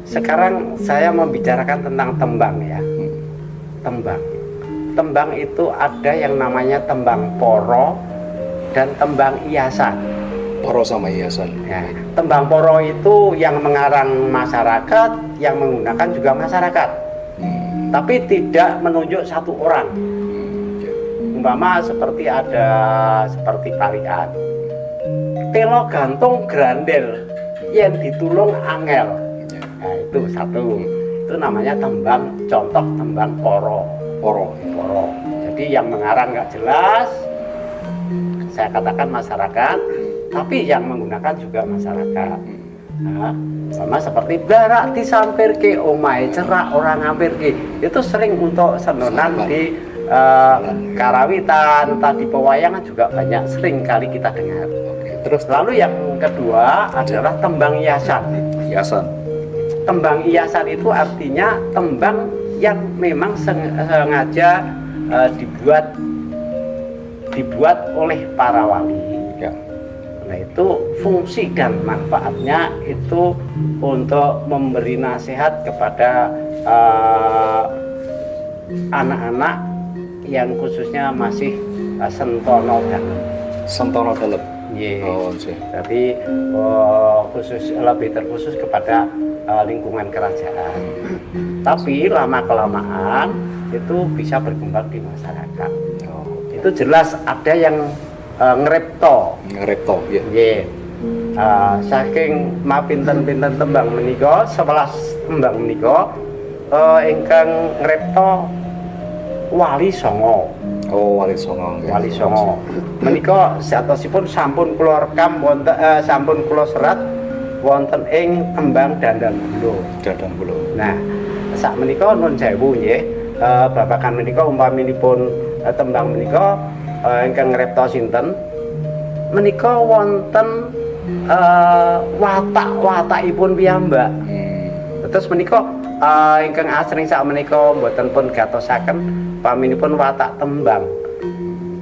Sekarang saya membicarakan tentang tembang ya. Tembang. Tembang itu ada yang namanya tembang poro dan tembang hiasan. Poro sama hiasan. Ya, tembang poro itu yang mengarang masyarakat, yang menggunakan juga masyarakat. Tapi tidak menunjuk satu orang. Umpama seperti ada seperti tarian. Telo gantung grandel yang ditulung angel. Nah, itu satu. Itu namanya tembang, contoh tembang poro. Poro. Jadi yang mengarang nggak jelas, saya katakan masyarakat, tapi yang menggunakan juga masyarakat. Nah, sama seperti barak disampir ke omai cerak orang hampir ke, itu sering untuk senonan di karawitan, entah di pewayangan juga banyak, sering kali kita dengar. Terus Lalu yang kedua adalah tembang hiasan. hiasan. Tembang hiasan itu artinya tembang yang memang sengaja dibuat oleh para wali. Ya. Nah, itu fungsi dan manfaatnya itu untuk memberi nasihat kepada anak-anak yang khususnya masih sentono dalam. Sentono dalam. Yeah. sih. Jadi lebih terkhusus kepada lingkungan kerajaan. Tapi lama kelamaan itu bisa berkembang di masyarakat. Itu jelas ada yang ngerepto, ya. yeah. Saking mapinten-pinten tembang menika, 11 tembang menika ingkang ngerepto Wali Songo. Wali Songo. Wali Songo. Menika satosipun sampun kula rekam wonten sampun kula serat wonten ing tembang Dandang Bulo. Dandang Bulo. Nah, sak menika nun sewu nggih, babagan menika umpaminipun tembang menika ingkang ngripta sinten? Menika wonten watak-watakipun piyambak. Terus menika ingkang asring sak menika mboten pun gatosaken paminipun watak tembang.